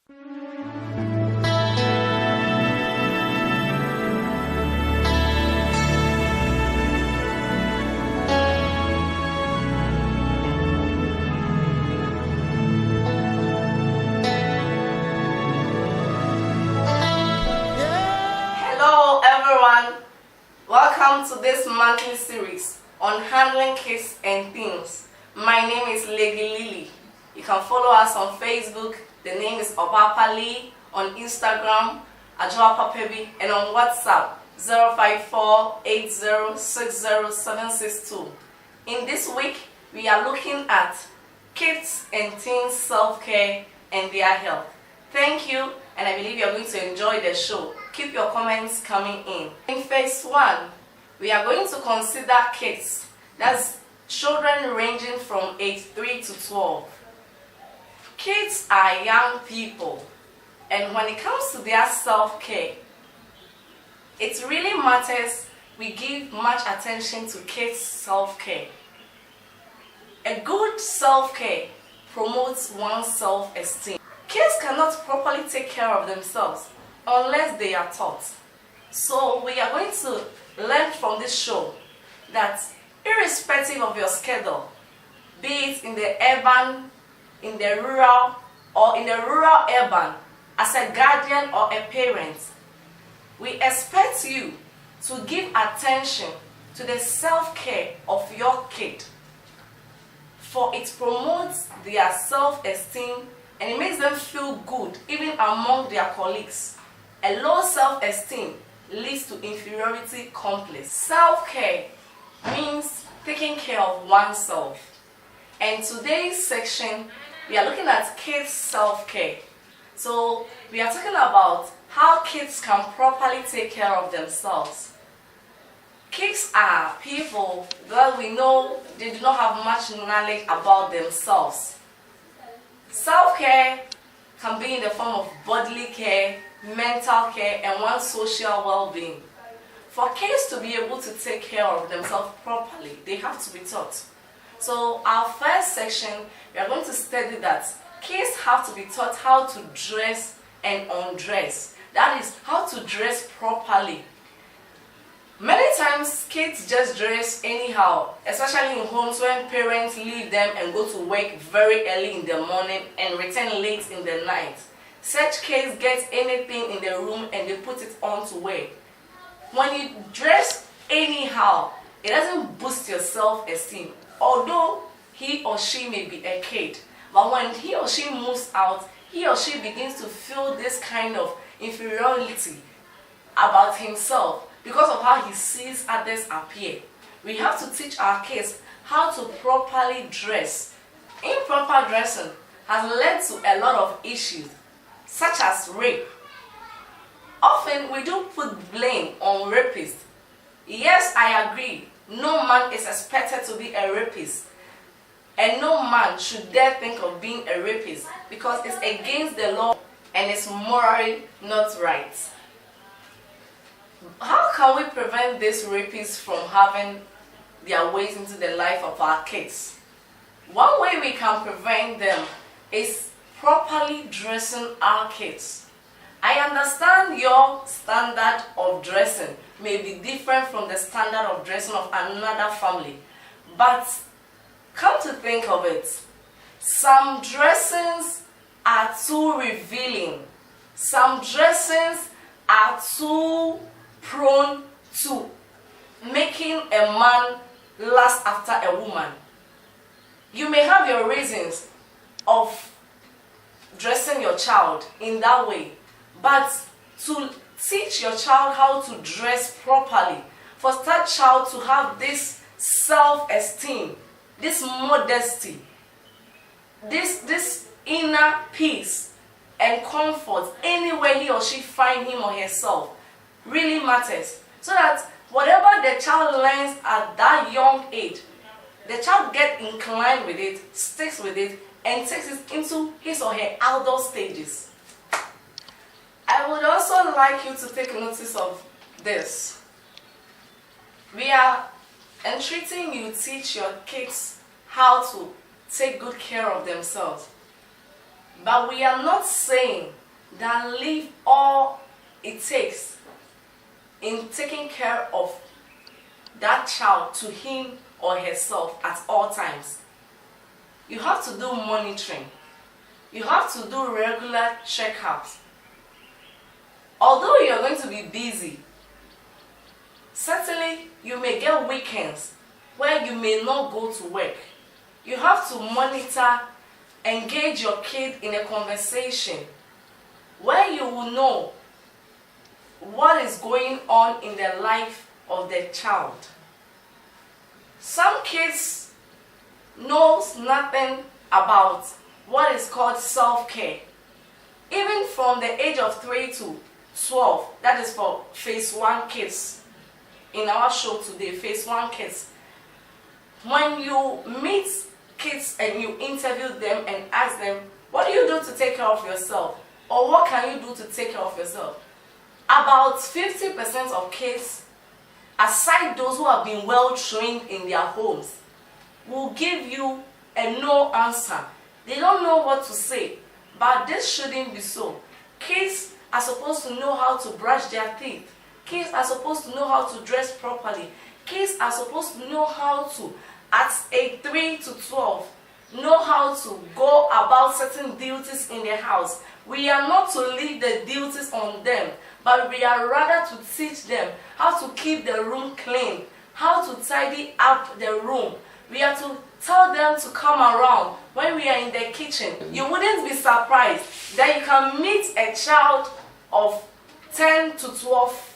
Hello everyone, welcome to this monthly series on handling kids and teens. My name is Lady Lily. You can follow us on Facebook. The name is Obapa Lee. On Instagram, Ajoapa Pebi, and on WhatsApp 05480607762. In this week, we are looking at kids and teens self-care and their health. Thank you, and I believe you are going to enjoy the show. Keep your comments coming in. In phase 1, we are going to consider kids. That's children ranging from age 3 to 12. Kids are young people, and when it comes to their self-care, it really matters we give much attention to kids' self-care. A good self-care promotes one's self-esteem. Kids cannot properly take care of themselves unless they are taught. So we are going to learn from this show that irrespective of your schedule, be it in the urban, in the rural, or in the rural urban, as a guardian or a parent, we expect you to give attention to the self-care of your kid, for it promotes their self-esteem and it makes them feel good even among their colleagues. A low self-esteem leads to inferiority complex. Self-care means taking care of oneself. And today's section, we are looking at kids' self-care. So we are talking about how kids can properly take care of themselves. Kids are people that we know they do not have much knowledge about themselves. Self-care can be in the form of bodily care, mental care, and one's social well-being. For kids to be able to take care of themselves properly, they have to be taught. So our first section, we are going to study that kids have to be taught how to dress and undress. That is, how to dress properly. Many times kids just dress anyhow, especially in homes when parents leave them and go to work very early in the morning and return late in the night. Such kids get anything in the room and they put it on to wear. When you dress anyhow, it doesn't boost your self-esteem. Although he or she may be a kid, but when he or she moves out, he or she begins to feel this kind of inferiority about himself because of how he sees others appear. We have to teach our kids how to properly dress. Improper dressing has led to a lot of issues, such as rape. Often we do put blame on rapists. Yes, I agree. No man is expected to be a rapist, and no man should dare think of being a rapist because it's against the law and it's morally not right. How can we prevent these rapists from having their ways into the life of our kids? One way we can prevent them is properly dressing our kids. I understand your standard of dressing may be different from the standard of dressing of another family, but come to think of it, some dressings are too revealing. Some dressings are too prone to making a man lust after a woman. You may have your reasons of dressing your child in that way, but to teach your child how to dress properly, for that child to have this self-esteem, this modesty, this inner peace and comfort anywhere he or she find him or herself, really matters. So that whatever the child learns at that young age, the child gets inclined with it, sticks with it, and takes it into his or her adult stages. I would also like you to take notice of this. We are entreating you to teach your kids how to take good care of themselves. But we are not saying than leave all it takes in taking care of that child to him or herself at all times. You have to do monitoring. You have to do regular checkups. Although you're going to be busy, certainly you may get weekends where you may not go to work. You have to monitor, engage your kid in a conversation where you will know what is going on in the life of the child. Some kids knows nothing about what is called self-care. Even from the age of 3 to 12, that is for phase 1 kids. In our show today, phase 1 kids. When you meet kids and you interview them and ask them, what do you do to take care of yourself? Or what can you do to take care of yourself? About 50% of kids, aside those who have been well trained in their homes, will give you a no answer. They don't know what to say. But this shouldn't be so. Kids are supposed to know how to brush their teeth. Kids are supposed to know how to dress properly. Kids are supposed to know how to, at age 3 to 12, know how to go about certain duties in their house. We are not to leave the duties on them, but we are rather to teach them how to keep the room clean, how to tidy up the room. We are to tell them to come around when we are in the kitchen. You wouldn't be surprised that you can meet a child of 10 to 12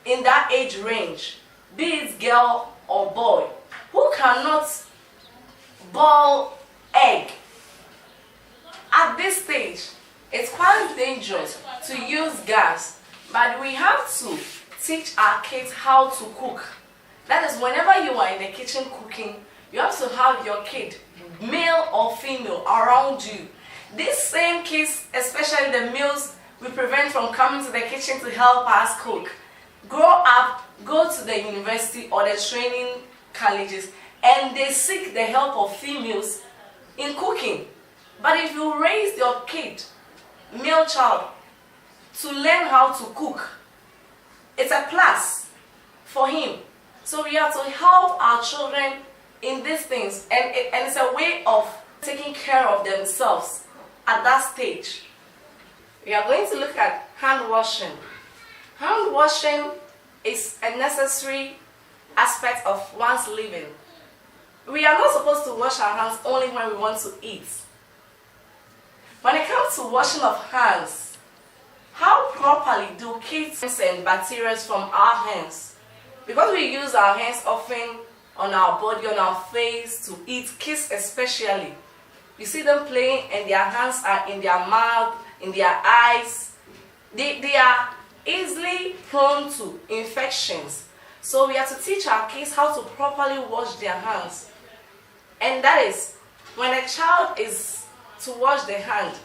in that age range, be it girl or boy, who cannot boil egg. At this stage, it's quite dangerous to use gas, but we have to teach our kids how to cook. That is, whenever you are in the kitchen cooking, you have to have your kid, male or female, around you. These same kids, especially the males, we prevent from coming to the kitchen to help us cook. Grow up, go to the university or the training colleges, and they seek the help of females in cooking. But if you raise your kid, male child, to learn how to cook, it's a plus for him. So we have to help our children in these things, and it's a way of taking care of themselves at that stage. We are going to look at hand washing. Hand washing is a necessary aspect of one's living. We are not supposed to wash our hands only when we want to eat. When it comes to washing of hands, how properly do kids and bacteria from our hands? Because we use our hands often on our body, on our face, to eat, kids especially. You see them playing and their hands are in their mouth, in their eyes. They are easily prone to infections. So we have to teach our kids how to properly wash their hands. And that is, when a child is to wash the hand,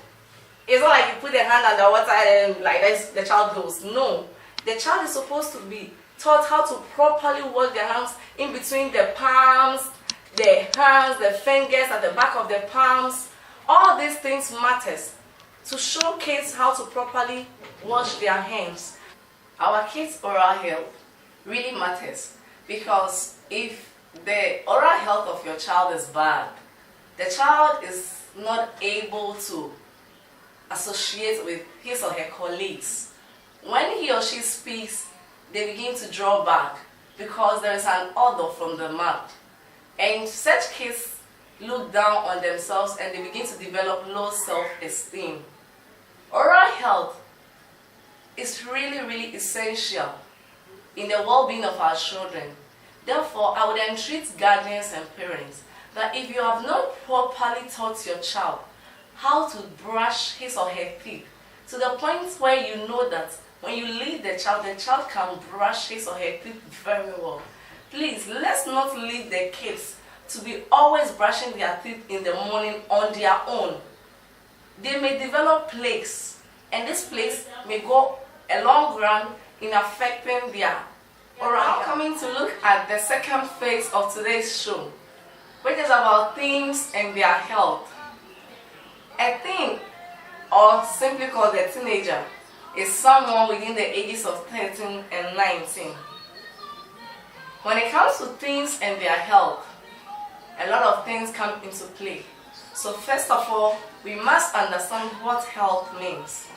it's not like you put the hand under water and like this, the child goes. No, the child is supposed to be taught how to properly wash their hands in between the palms, the hands, the fingers at the back of the palms. All these things matters to show kids how to properly wash their hands. Our kids' oral health really matters, because if the oral health of your child is bad, the child is not able to associate with his or her colleagues. When he or she speaks, they begin to draw back because there is an odor from the mouth. And such kids look down on themselves and they begin to develop low self-esteem. Oral health is really, really essential in the well-being of our children. Therefore, I would entreat guardians and parents that if you have not properly taught your child how to brush his or her teeth, to the point where you know that when you leave the child can brush his or her teeth very well. Please, let's not leave the kids to be always brushing their teeth in the morning on their own. They may develop plaques, and this plaques may go a long run in affecting their oral health. Coming to look at the second phase of today's show, which is about teens and their health. A teen or simply called a teenager, is someone within the ages of 13 and 19. When it comes to teens and their health, a lot of things come into play. So first of all, we must understand what health means.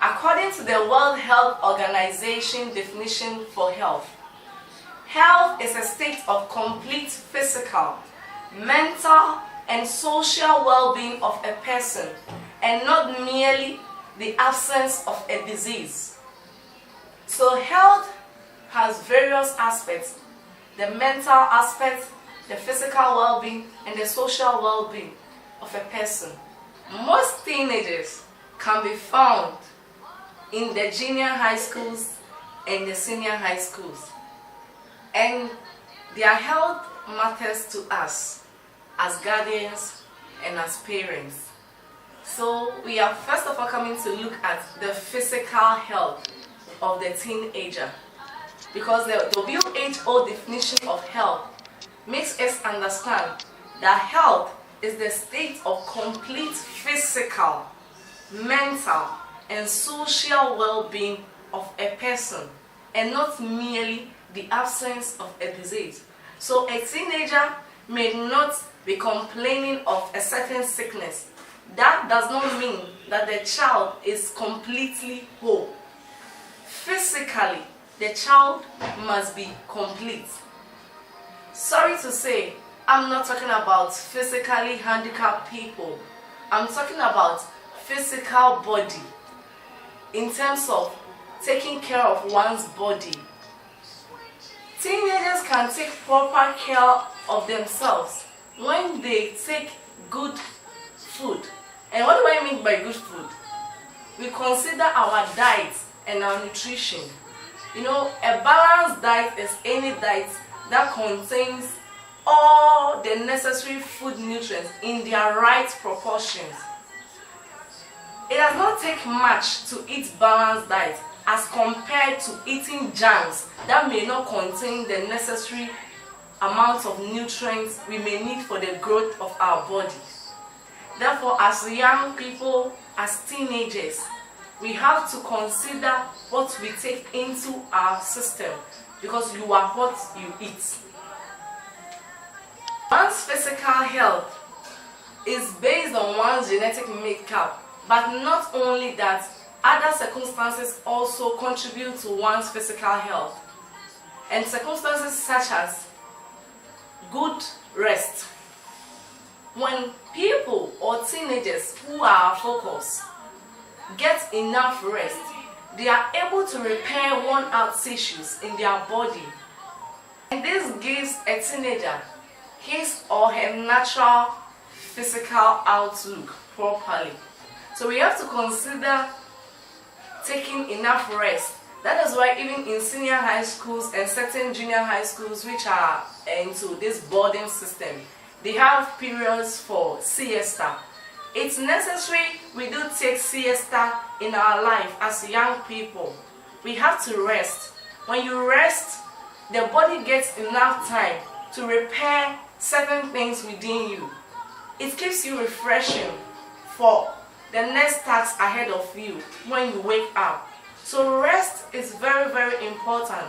According to the World Health Organization definition for health, health is a state of complete physical, mental, and social well-being of a person, and not merely the absence of a disease. So health has various aspects: the mental aspect, the physical well-being, and the social well-being of a person. Most teenagers can be found in the junior high schools and the senior high schools, and their health matters to us as guardians and as parents. So we are first of all coming to look at the physical health of the teenager, because the WHO definition of health makes us understand that health is the state of complete physical, mental, and social well-being of a person, and not merely the absence of a disease. So a teenager may not be complaining of a certain sickness. That does not mean that the child is completely whole. Physically, the child must be complete. Sorry to say, I'm not talking about physically handicapped people. I'm talking about physical body, in terms of taking care of one's body. Teenagers can take proper care of themselves when they take good food. And what do I mean by good food? We consider our diet and our nutrition. You know, a balanced diet is any diet that contains all the necessary food nutrients in their right proportions. It does not take much to eat balanced diet as compared to eating junks that may not contain the necessary amount of nutrients we may need for the growth of our bodies. Therefore, as young people, as teenagers, we have to consider what we take into our system, because you are what you eat. One's physical health is based on one's genetic makeup, but not only that, other circumstances also contribute to one's physical health. And circumstances such as good rest. When people or teenagers who are focused get enough rest, they are able to repair worn out tissues in their body. And this gives a teenager his or her natural physical outlook properly. So we have to consider taking enough rest. That is why even in senior high schools and certain junior high schools which are into this boarding system, they have periods for siesta. It's necessary we do take siesta in our life as young people. We have to rest. When you rest, the body gets enough time to repair certain things within you. It keeps you refreshing for the next task ahead of you when you wake up. So rest is very, very important.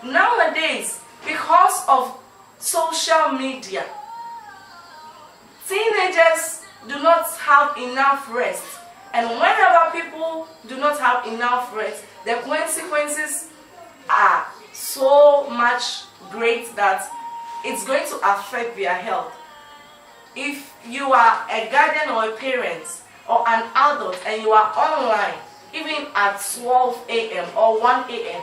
Nowadays, because of social media, teenagers do not have enough rest. And whenever people do not have enough rest, the consequences are so much great that it's going to affect their health. If you are a guardian or a parent or an adult and you are online, even at 12 a.m. or 1 a.m.,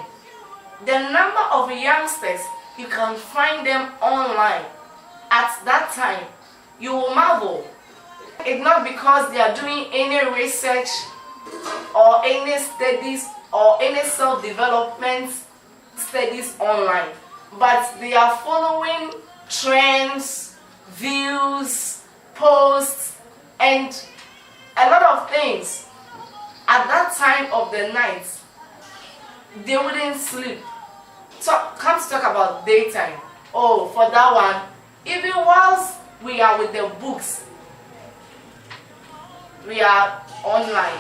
the number of youngsters you can find them online at that time, you will marvel. It's not because they are doing any research or any studies or any self-development studies online, but they are following trends, views, posts, and a lot of things. At that time of the night, they wouldn't sleep. Come to talk about daytime. Oh, for that one, even whilst we are with the books, we are online,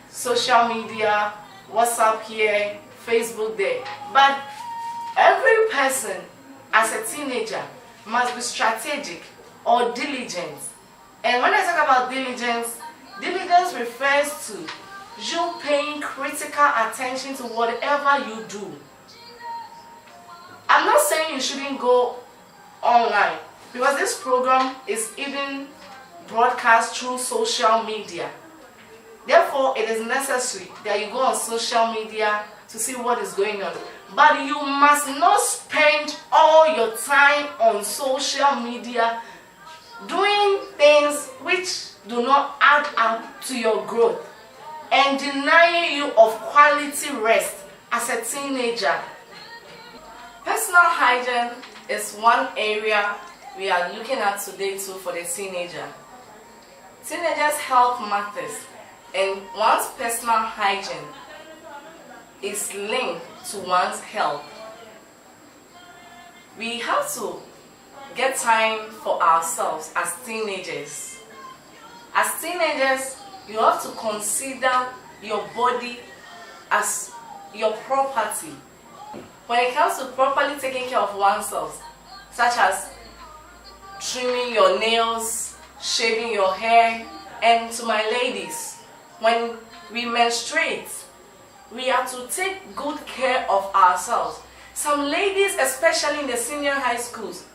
social media, WhatsApp here, Facebook there. But every person as a teenager must be strategic or diligent. And when I talk about diligence, diligence refers to you paying critical attention to whatever you do. I'm not saying you shouldn't go online, because this program is even broadcast through social media. Therefore, it is necessary that you go on social media to see what is going on. But you must not spend all your time on social media doing things which do not add up to your growth and denying you of quality rest as a teenager. Personal hygiene is one area we are looking at today too for the teenager. Teenagers' health matters, and one's personal hygiene is linked to one's health. We have to get time for ourselves as teenagers. As teenagers, you have to consider your body as your property. When it comes to properly taking care of oneself, such as trimming your nails, shaving your hair, and to my ladies, when we menstruate, we have to take good care of ourselves. Some ladies, especially in the senior high schools,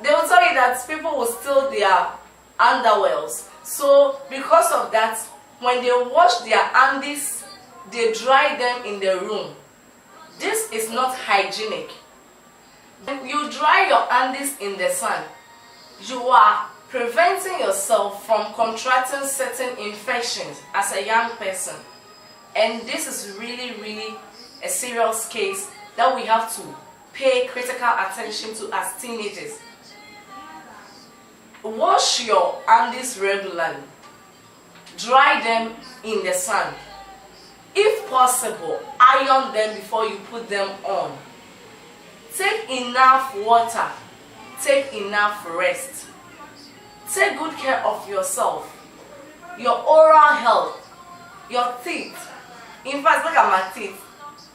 they will tell you that people will steal their underwears. So because of that, when they wash their undies, they dry them in the room. This is not hygienic. When you dry your undies in the sun, you are preventing yourself from contracting certain infections as a young person. And this is really a serious case that we have to pay critical attention to as teenagers. Wash your undies regularly. Dry them in the sun. If possible, iron them before you put them on. Take enough water. Take enough rest. Take good care of yourself, your oral health, your teeth. In fact, look at my teeth.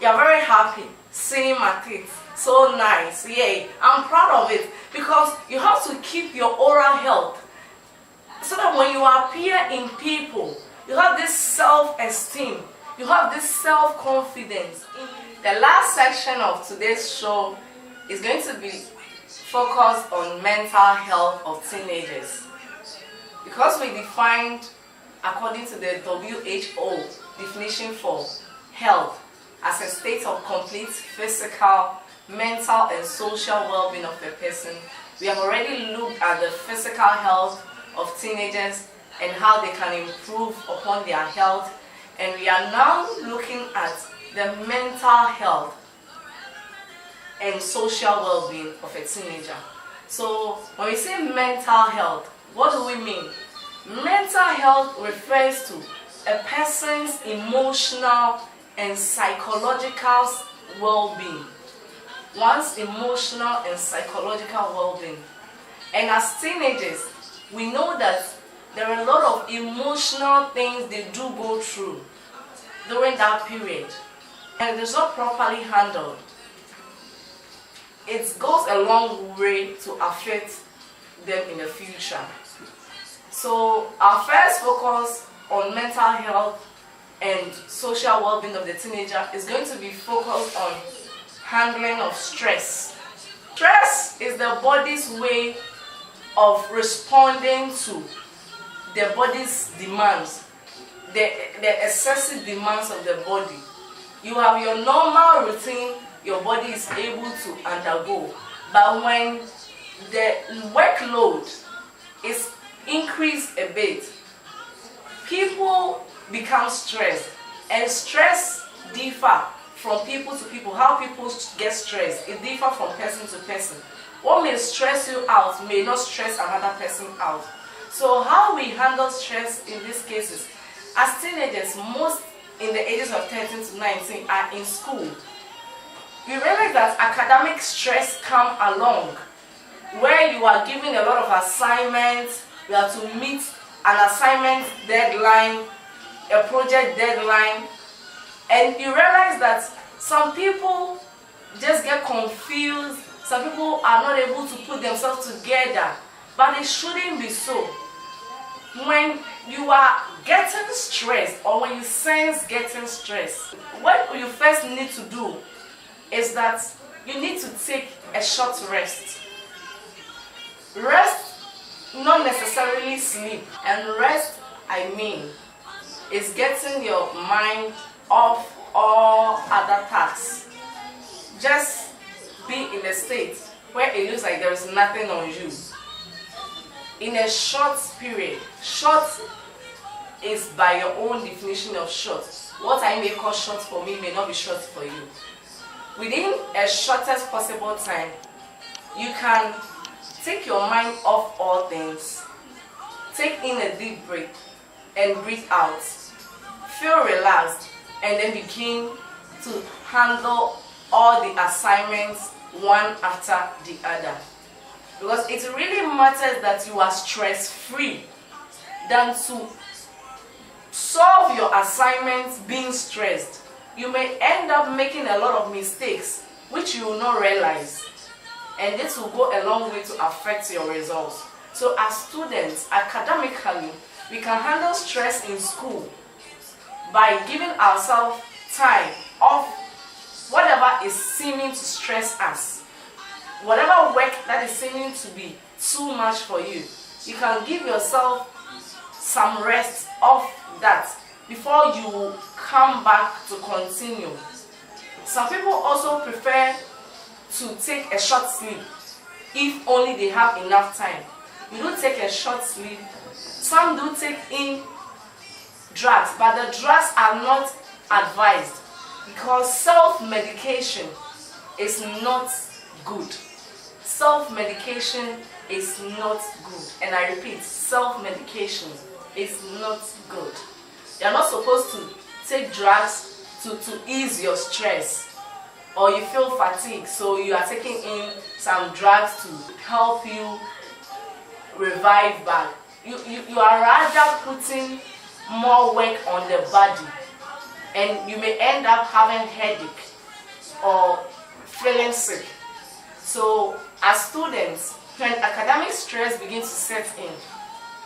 You're very happy seeing my teeth. So nice. Yay. I'm proud of it, because you have to keep your oral health so that when you appear in people, you have this self-esteem. You have this self-confidence. The last section of today's show is going to be focused on mental health of teenagers. Because we defined, according to the WHO definition for health, as a state of complete physical, mental, and social well-being of a person, we have already looked at the physical health of teenagers and how they can improve upon their health. And we are now looking at the mental health and social well-being of a teenager. So when we say mental health, what do we mean? Mental health refers to a person's emotional and psychological well-being. One's emotional and psychological well-being. And as teenagers, we know that there are a lot of emotional things they do go through during that period, and it is not properly handled. It goes a long way to affect them in the future. So our first focus on mental health and social well-being of the teenager is going to be focused on handling of stress. Stress is the body's way of responding to the body's demands, the excessive demands of the body. You have your normal routine your body is able to undergo, but when the workload is increased a bit, people become stressed, and stress differ from people to people. How people get stressed, it differs from person to person. What may stress you out may not stress another person out. So how we handle stress in these cases, as teenagers, most in the ages of 13 to 19 are in school. We realize that academic stress comes along, where you are given a lot of assignments, you have to meet an assignment deadline, a project deadline, and you realize that some people just get confused, some people are not able to put themselves together, but it shouldn't be so. When you are getting stressed or when you sense getting stressed, what you first need to do is that you need to take a short rest. Rest, not necessarily sleep. And rest, I mean, is getting your mind off all other tasks. Just be in a state where it looks like there is nothing on you. In a short period. Short is by your own definition of short. What I may call short for me may not be short for you. Within a shortest possible time, you can take your mind off all things, take in a deep breath and breathe out, feel relaxed, and then begin to handle all the assignments one after the other. Because it really matters that you are stress-free than to solve your assignments being stressed. You may end up making a lot of mistakes which you will not realize, and this will go a long way to affect your results. So as students, academically, we can handle stress in school by giving ourselves time off whatever is seeming to stress us. Whatever work that is seeming to be too much for you, you can give yourself some rest off that before you come back to continue. Some people also prefer to take a short sleep if only they have enough time. You do take a short sleep. Some do take in drugs, but the drugs are not advised because self-medication is not good. Self-medication is not good. And I repeat, self-medication is not good. You're not supposed to take drugs to ease your stress, or you feel fatigued, so you are taking in some drugs to help you revive back. You are rather putting more work on the body, and you may end up having headache or feeling sick. So as students, when academic stress begins to set in,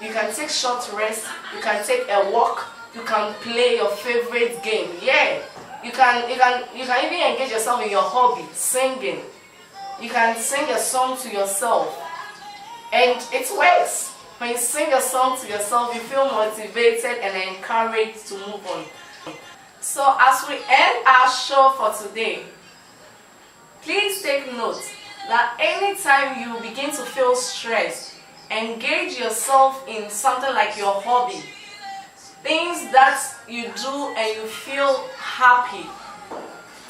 you can take short rest, you can take a walk, you can play your favorite game. Yeah, you can even engage yourself in your hobby, singing. You can sing a song to yourself, and it works. When you sing a song to yourself, you feel motivated and encouraged to move on. So as we end our show for today, please take note that anytime you begin to feel stressed, engage yourself in something like your hobby. Things that you do and you feel happy.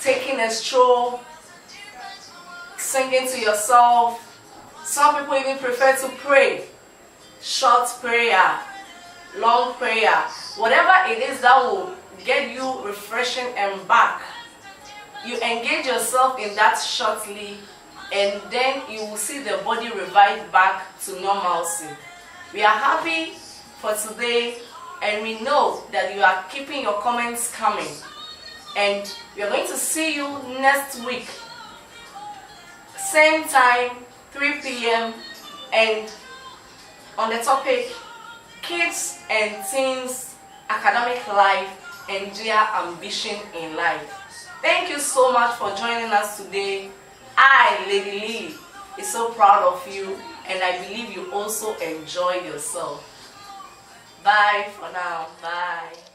Taking a stroll, singing to yourself. Some people even prefer to pray. Short prayer, long prayer. Whatever it is that will get you refreshing and back. You engage yourself in that shortly, and then you will see the body revive back to normalcy. We are happy for today, and we know that you are keeping your comments coming. And we are going to see you next week. Same time, 3 p.m. and on the topic, kids and teens, academic life and their ambition in life. Thank you so much for joining us today. I, Lady Lee, is so proud of you, and I believe you also enjoy yourself. Bye for now. Bye.